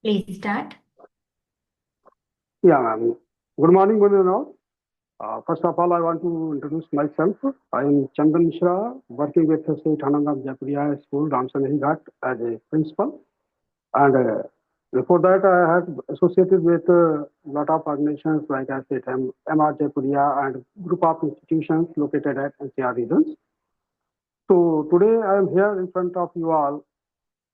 Please start. Yeah, ma'am. Good morning, one and all. First of all, I want to introduce myself. I am Chandan Misra, working with the State Hanangam Japuria School, Ramsanahi Ghat, as a principal. And before that, I had associated with a lot of organizations like I said, MR Japuria and group of institutions located at NCR regions. So today I am here in front of you all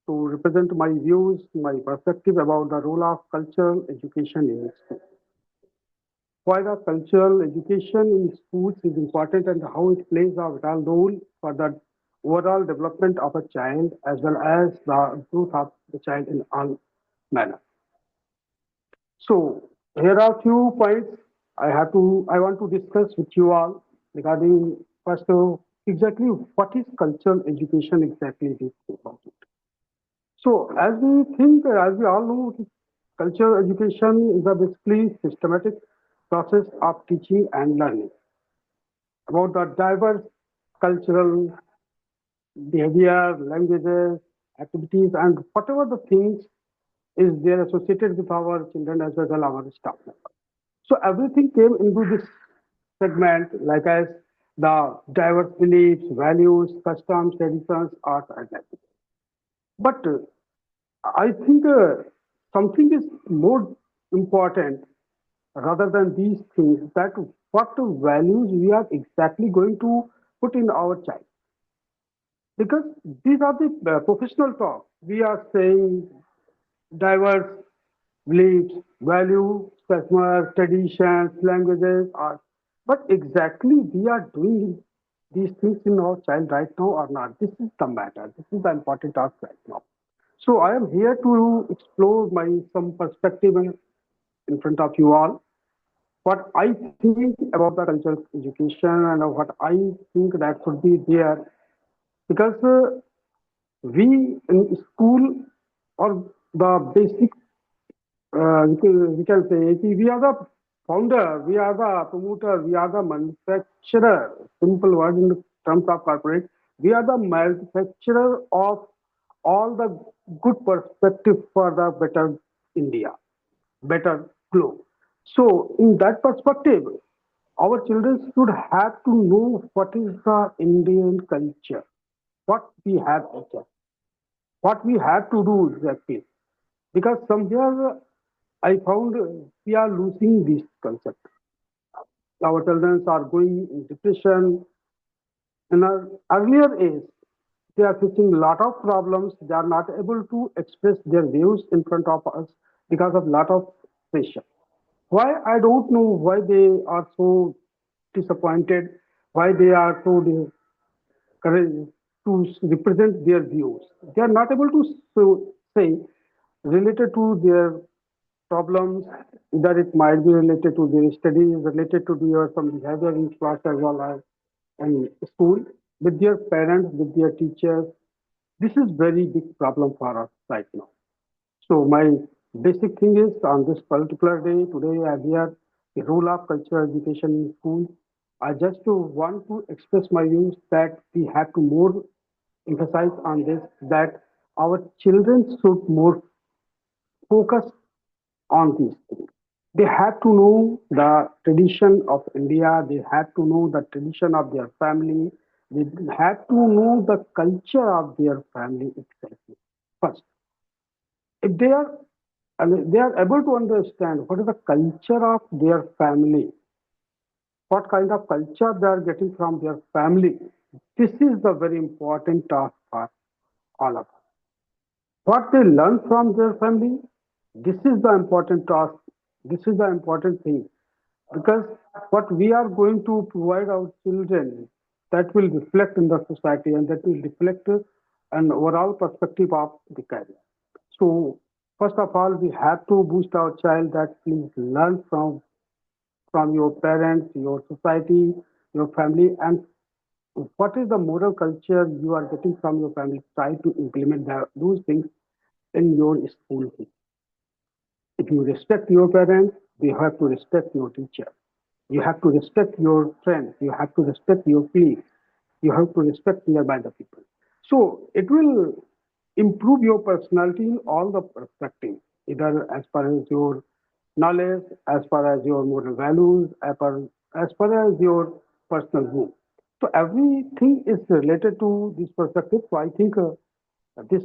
to represent my views, my perspective about the role of cultural education in schools. Why the cultural education in schools is important and how it plays a vital role for the overall development of a child as well as the growth of the child in all manner. So here are few points I want to discuss with you all regarding first exactly what is cultural education exactly it is about it. So as we all know, cultural education is a basically systematic process of teaching and learning about the diverse cultural behavior, languages, activities, and whatever the things is there associated with our children as well as our staff members. So everything came into this segment, like as the diverse beliefs, values, customs, traditions, arts, and language. But I think something is more important rather than these things that what values we are exactly going to put in our child. Because these are the professional talk. We are saying diverse beliefs, values, customers, traditions, languages, art. But exactly we are doing these things in our child right now or not. This is the matter. This is the important task right now. So I am here to explore my some perspective in front of you all. What I think about the cultural education and what I think that should be there because we in school or the basic we can say we are the founder, we are the promoter, we are the manufacturer. Simple word in terms of corporate, we are the manufacturer of all the good perspective for the better India, better globe. So, in that perspective, our children should have to know what is the Indian culture, what we have here, what we have to do exactly. Because somewhere I found we are losing this concept. Our children are going in depression. In an earlier age, they are facing a lot of problems. They are not able to express their views in front of us because of lot of pressure. Why I don't know why they are so disappointed, why they are so courage to represent their views. They are not able to say related to their problems, either it might be related to their studies, related to their some behavior in class as well as in school, with their parents, with their teachers. This is very big problem for us right now. So my basic thing is on this particular day today I hear the role of cultural education in school. I just want to express my views that we have to more emphasize on this that our children should more focus on these things. They have to know the tradition of India. They have to know the tradition of their family. They have to know the culture of their family itself first. If they are and they are able to understand what is the culture of their family, what kind of culture they are getting from their family, this is the very important task for all of us. What they learn from their family, this is the important task. This is the important thing because what we are going to provide our children that will reflect in the society and that will reflect an overall perspective of the career. So first of all, we have to boost our child that please learn from your parents, your society, your family, and what is the moral culture you are getting from your family. Try to implement those things in your school. If you respect your parents, you have to respect your teacher. You have to respect your friends. You have to respect your colleagues. You have to respect nearby the people. So it will improve your personality in all the perspectives. either as far as your knowledge, as far as your moral values, as far as your personal goal. So everything is related to this perspective. So I think this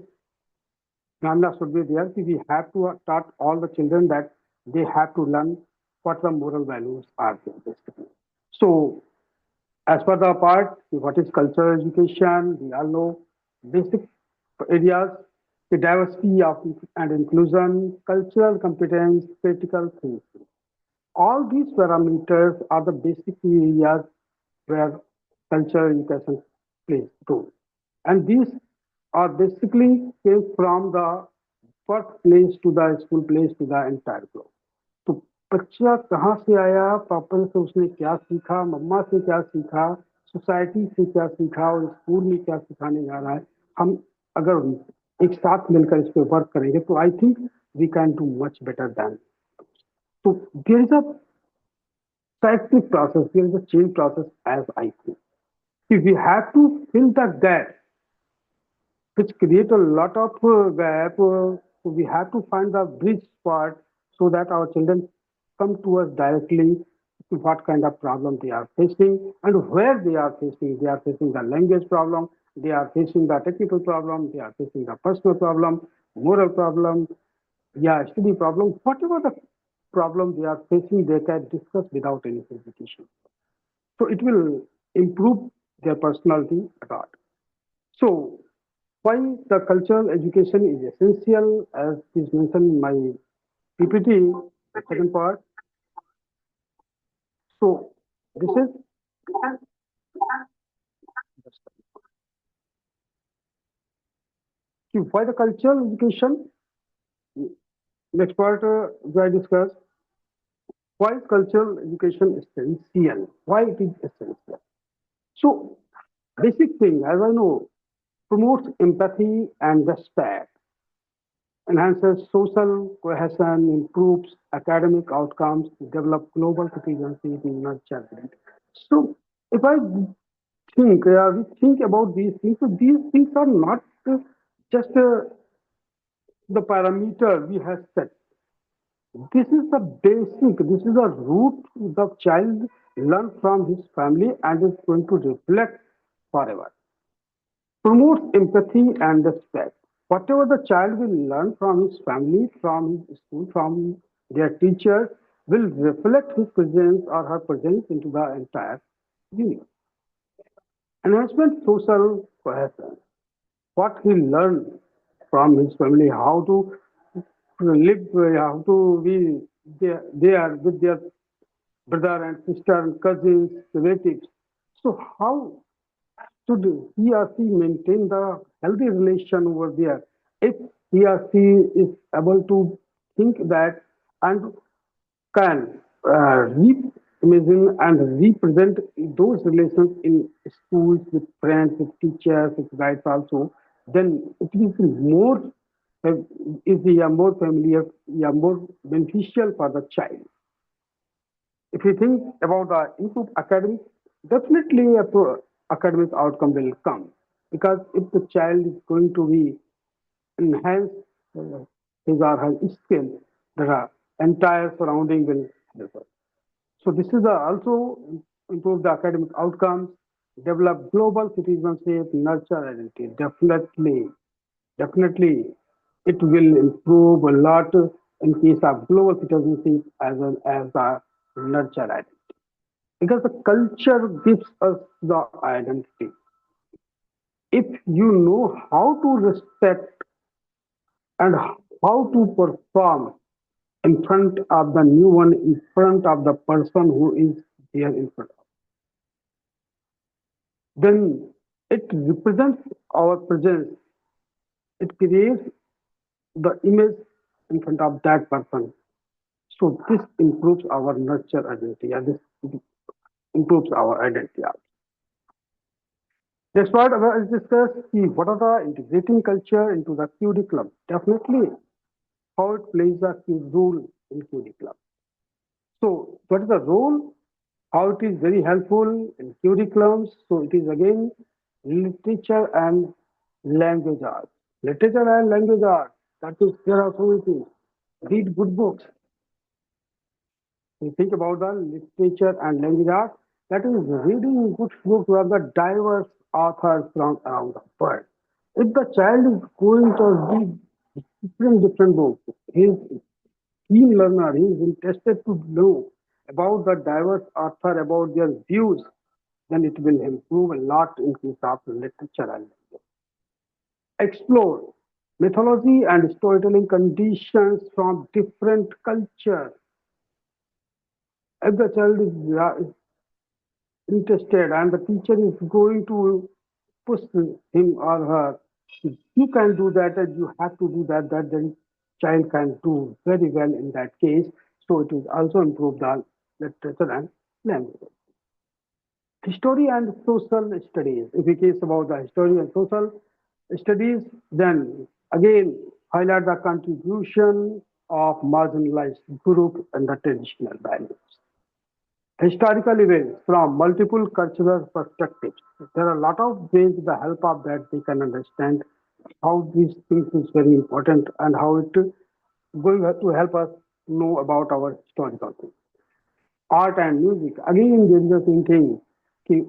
Gamla should be there. We have to taught all the children that they have to learn what the moral values are there, basically. So as per the part, what is cultural education? We all know basic areas, the diversity of and inclusion, cultural competence, critical thinking. All these parameters are the basic areas where cultural education plays role. And these are basically came from the first place to the school place to the entire globe. तो बच्चा कहाँ से आया, पापा से उसने क्या सीखा, मम्मा से क्या सीखा, सोसाइटी से क्या सीखा और स्कूल में क्या सिखाने जा रहा है, हम अगर एक साथ मिलकर इस पे वर्क करेंगे तो I think we can do much better than. तो there is a cyclic process, there is a change process as I think. See, we have to fill the gap which create a lot of gap. So we have to find the bridge part so that our children come to us directly to what kind of problem they are facing and where they are facing. They are facing the language problem, they are facing the technical problem, they are facing the personal problem, moral problem, yeah, study problem, whatever the problem they are facing, they can discuss without any hesitation. So it will improve their personality a lot. So why the cultural education is essential, as is mentioned in my PPT, the second part. So this is why the cultural education. Next part, where I discuss why cultural education is essential. Why it is essential. So basic thing, as I know, promotes empathy and respect, enhances social cohesion, improves academic outcomes, develop global citizenship, nurture. So if I we think about these things. So these things are not just the parameter we have set. This is the basic, this is the root the child learns from his family and is going to reflect forever. Promotes empathy and respect. Whatever the child will learn from his family, from his school, from their teachers, will reflect his presence or her presence into the entire universe. Enhancement social cohesion. What he learned from his family, how to live, how to be there with their brother and sister and cousins, relatives. So how should he or she maintain the healthy relation over there if he or she is able to think that and can reimagine and represent those relations in schools with friends, with teachers, with guides also, then it will be more uh, easy, more familiar, more beneficial for the child. If you think about the improved academics, definitely academic outcome will come because if the child is going to be enhance his or her skill, the entire surrounding will help us. So this is also improve the academic outcomes, develop global citizenship, nurture identity. Definitely, it will improve a lot in case of global citizenship as well as the nurture identity. Because the culture gives us the identity. If you know how to respect and how to perform in front of the new one, in front of the person who is there in front of, then it represents our presence. It creates the image in front of that person. So this improves our nurture identity, and this improves our identity. Next part is discussed what are the integrating culture into the curriculum. Definitely, how it plays a key role in curriculum. So, what is the role? How it is very helpful in curriculums. So, it is again literature and language arts. Literature and language arts. That is, there are so many things. read good books. We think about the literature and language art, that is reading good books from the diverse authors from around the world. If the child is going to read different books, he is keen learner, he is interested to know about the diverse author, about their views, then it will improve a lot in case of literature and explore mythology and storytelling conditions from different cultures. If the child is interested and the teacher is going to push him or her, you can do that and you have to do that, that the child can do very well in that case. So it will also improve the literature and language. History and social studies. If we case about the history and social studies, then again highlight the contribution of marginalized group and the traditional values. Historical events from multiple cultural perspectives. There are a lot of ways with the help of that they can understand how these things is very important and how it going to help us know about our historical things. Art and music. Again, there is the same thing. कि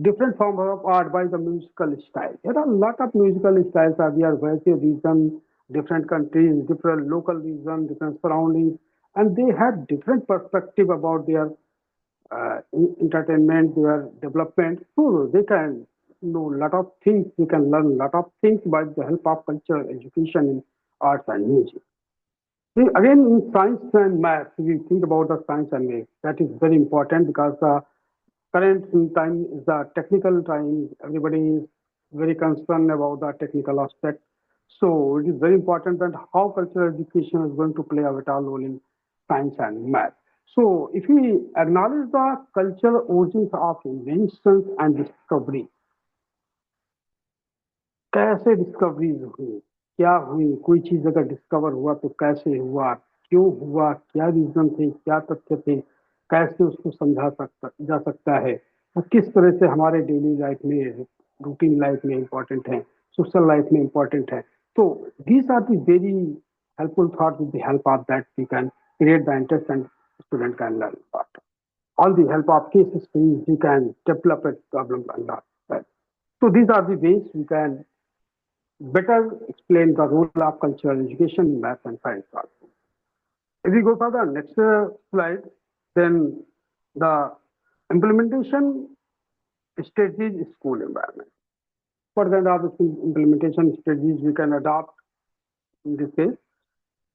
different form of art by the musical style. There are a lot of musical styles are there, various region, different countries, different local region, different surroundings, and they have different perspective about their entertainment, their development. So they can know a lot of things. They can learn a lot of things by the help of culture, education in arts and music. Again, in science and math, we think about the science and math. That is very important because the current time is the technical time. Everybody is very concerned about the technical aspect. So it is very important that how cultural education is going to play a vital role in science and math. So if we acknowledge the cultural origins of inventions and discovery, कैसे discoveries हुई, क्या हुई, कोई चीज अगर discover हुआ तो कैसे हुआ, क्यों हुआ, क्या रीजन थे, क्या तथ्य थे, कैसे उसको समझा सकता जा सकता है, वो किस तरह से हमारे डेली लाइफ में, रूटीन लाइफ में इम्पोर्टेंट है, सोशल लाइफ में इम्पोर्टेंट है. तो these are the very helpful thought with the help of that we can create the interest and student can learn about. All the help of case studies you can develop a problem and not. Right. So these are the ways we can better explain the role of cultural education in math and science also. If we go for the next slide, then the implementation strategies in school environment. What kind of implementation strategies we can adopt in this case?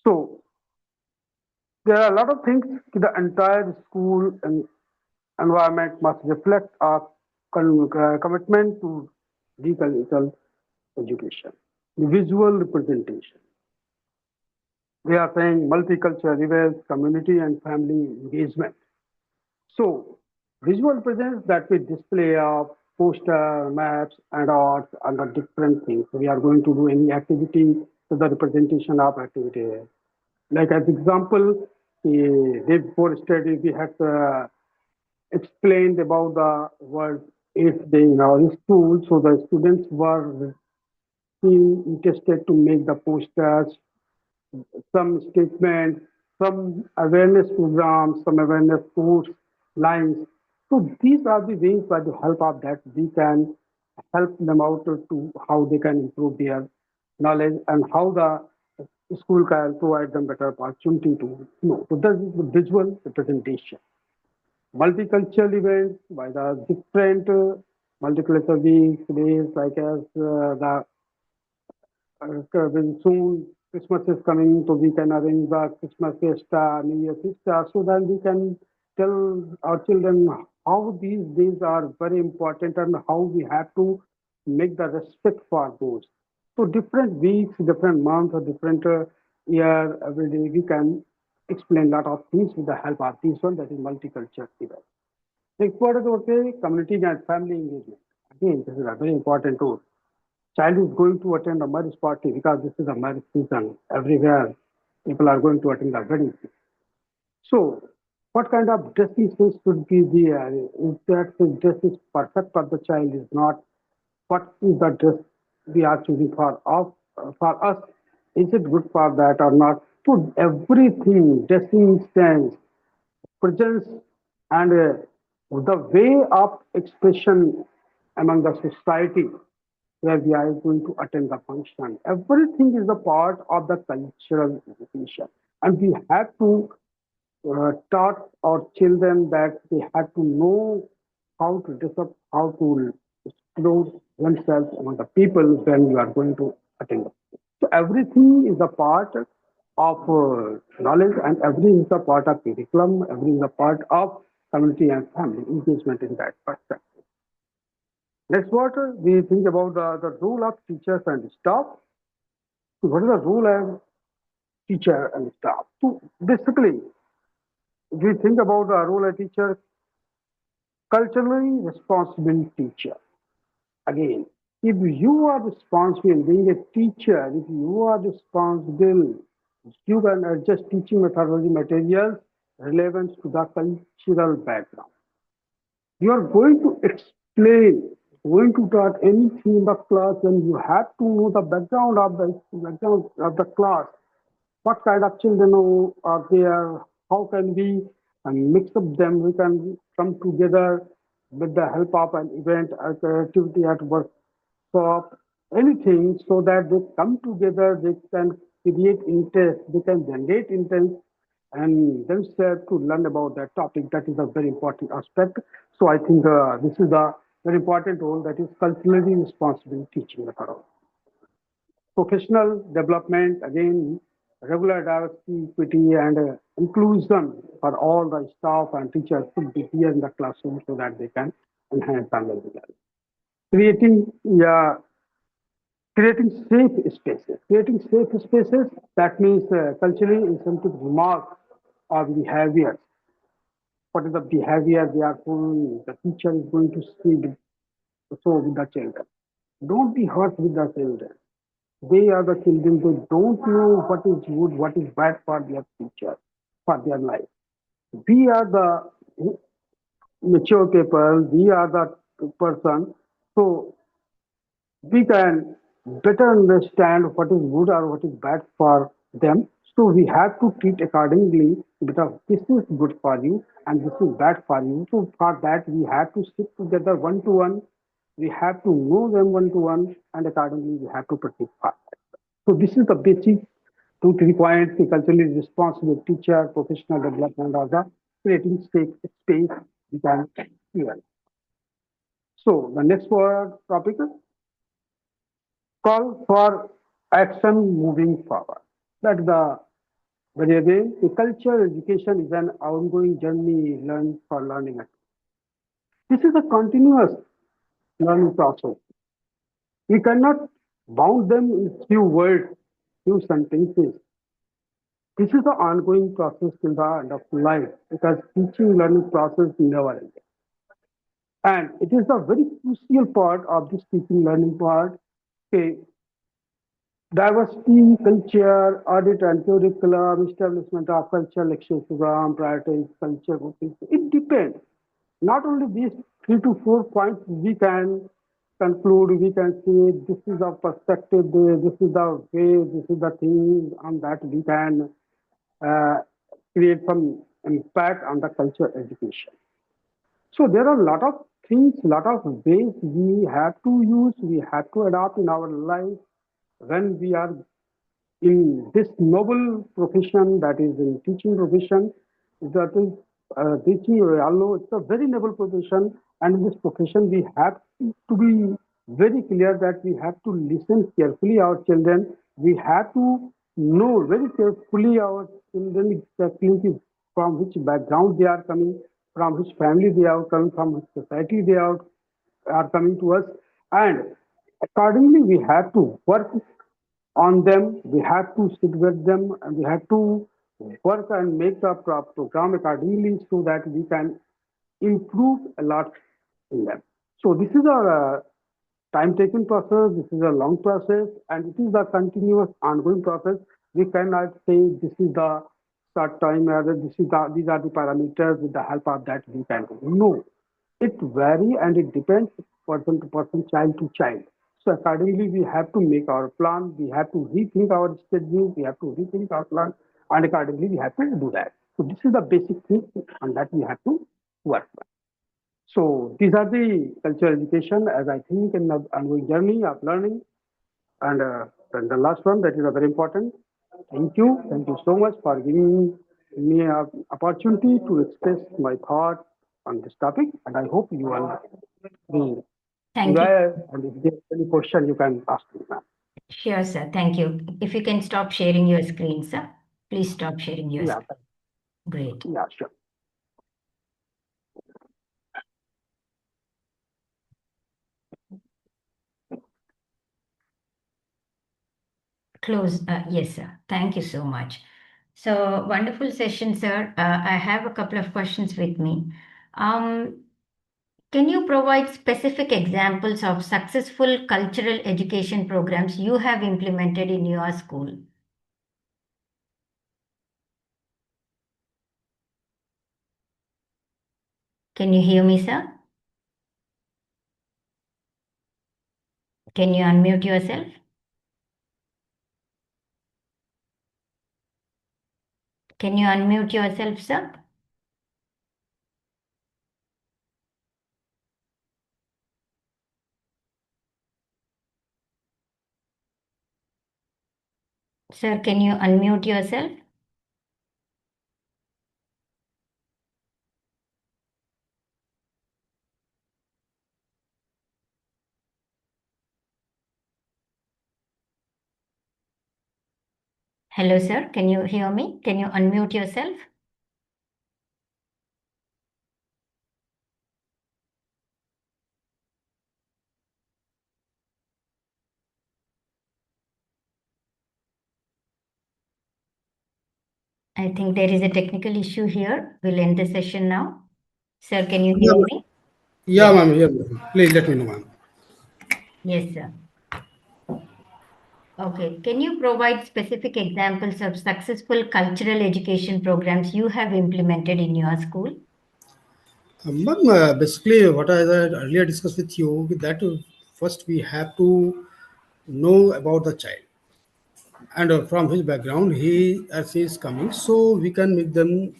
So there are a lot of things. The entire school and environment must reflect our commitment to decultural education. Visual representation. We are saying multicultural events, community and family engagement. So visual presence that we display of poster, maps, and arts and the different things. We are going to do any activity, so the representation of activity. Like as example, the day before study, we had explained about the World AIDS Day in our school. So the students were interested to make the posters, some statements, some awareness programs, some awareness course lines. So these are the ways by the help of that we can help them out to how they can improve their knowledge and how the school can provide them better opportunity to know. So that is the visual representation. Multicultural events by the different multicultural weeks, days like as the when soon Christmas is coming, so we can arrange the Christmas fiesta, New Year fiesta, so that we can tell our children how these days are very important and how we have to make the respect for those. So different weeks, different months, or different year, every day we can explain a lot of things with the help of this one that is multicultural event. Next part is okay, community and family engagement. Again, this is a very important tool. Child is going to attend a marriage party because this is a marriage season. Everywhere people are going to attend a wedding. So what kind of dressing sense should be there? Is that the dress is perfect for the child is not? What is the dress we are choosing for us? Is it good for that or not? So everything, dressing sense, presence, and the way of expression among the society where we are going to attend the function. Everything is a part of the cultural education, and we have to taught our children that they have to know how to dress up, how to clothe themselves among the people when you are going to attend. So everything is a part of knowledge, and everything is a part of curriculum. Everything is a part of community and family engagement in that perspective. Next, what we think about the role of teachers and staff. So what is the role of teacher and staff? So basically, if we think about the role of teacher, culturally responsible teacher. Again, if you are responsible being a teacher, if you are responsible, you can adjust teaching methodology materials relevant to the cultural background. You are going to explain, going to talk anything in the class, and you have to know the background of the class. What kind of children are there? How can we mix up them? We can come together with the help of an event, activity at workshop, anything, so that they come together, they can create interest, they can generate interest and themselves to learn about that topic. That is a very important aspect. So I think this is a very important role, that is culturally responsible teaching method. Professional development, again, regular diversity, equity, and inclusion for all the staff and teachers should be here in the classroom so that they can enhance our learning. Creating, yeah, creating safe spaces. Creating safe spaces, that means culturally incentive remarks or behaviors. What is the behavior they are following? The teacher is going to see so with the children. Don't be harsh with the children. They are the children. They don't know what is good, what is bad for their future, for their life. We are the mature people. We are the person. So we can better understand what is good or what is bad for them. So we have to treat accordingly because this is good for you and this is bad for you. So for that we have to sit together one to one. We have to know them one to one, and accordingly we have to protect for that. So this is the basic 2 3 points: the culturally responsible teacher, professional development, or the creating safe space we can learn. So the next topic is call for action moving forward. That the very again, the culture education is an ongoing journey learn for learning. This is a continuous learning process. We cannot bound them in few words, few sentences. This is the ongoing process till the end of life because teaching learning process never ends. And it is a very crucial part of this teaching learning part. Okay, diversity, culture, audit and curriculum, establishment of cultural exchange program, prioritize culture. It depends. Not only these 3 to 4 points we can conclude, we can say this is the perspective, this is the way, this is the thing on that we can uh, create some impact on the culture education. So there are a lot of things, lot of ways we have to use, we have to adopt in our life when we are in this noble profession, that is in teaching profession. That is teaching, we all know it's a very noble profession, and in this profession we have to be very clear that we have to listen carefully our children. We have to know very carefully our children exactly from which background they are coming, from which family they are coming, from which society they are coming to us, and accordingly we have to work on them. We have to sit with them and we have to work and make the program accordingly so that we can improve a lot in them. So this is a time taking process, this is a long process, and it is a continuous ongoing process. We cannot say this is the start time or these are the parameters with the help of that we can do. No, it vary and it depends person to person, child to child. So accordingly, we have to make our plan. We have to rethink our strategies. We have to rethink our plan. and accordingly we have to do that. So this is the basic thing, and that we have to work on. So these are the cultural education, as I think, in the ongoing journey of learning. And the last one, that is a very important. Thank you so much for giving me an opportunity to express my thought on this topic, and I hope you will Thank you. enjoy. And if there's any question, you can ask me, ma'am. Sure, sir. Thank you. If you can stop sharing your screen, sir. Please stop sharing your Yeah, screen. Great. yeah, sure. Close. Yes, sir. Thank you so much. So wonderful session, sir. I have a couple of questions with me. Um, can you provide specific examples of successful cultural education programs you have implemented in your school? Can you hear me, sir? Can you unmute yourself? Can you unmute yourself, sir? Sir, can you unmute yourself? Hello, sir. Can you hear me? Can you unmute yourself? I think there is a technical issue here. We'll end the session now. Sir, can you Yeah, hear me? yeah, Yes. ma'am. Yeah, ma'am. Please let me know, ma'am. Yes, sir. Okay. Can you provide specific examples of successful cultural education programs you have implemented in your school? Ma'am, basically, what I had earlier discussed with you, that first we have to know about the child and from his background he as he is coming, so we can make them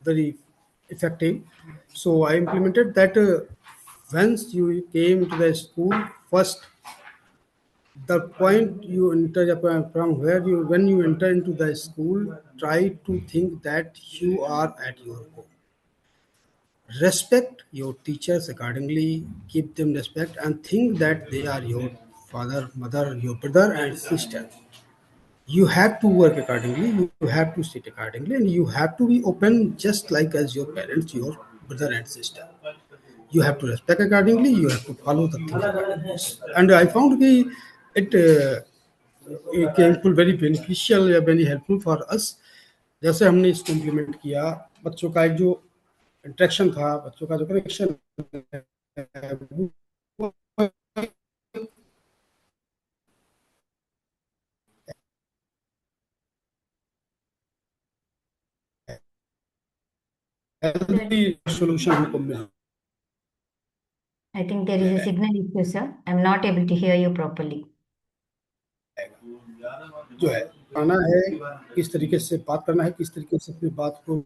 very effective. So I implemented that once you came to the school, first the point you enter from where you when you enter into the school, try to think that you are at your home. Respect your teachers accordingly, give them respect, and think that they are your father, mother, your brother, and sister. You have to work accordingly, you have to sit accordingly, and you have to be open just like as your parents, your brother and sister. You have to respect accordingly, you have to follow the things accordingly. And I found it came very beneficial या very helpful for us. जैसे हमने इसको implement किया, बच्चों का एक जो interaction था, बच्चों का जो कनेक्शन Sir, हेल्दी सोल्यूशन हमको मिला I think there is a signal issue, sir. I'm not able to hear you properly. जो है आना है, किस तरीके से बात करना है, किस तरीके से अपनी बात को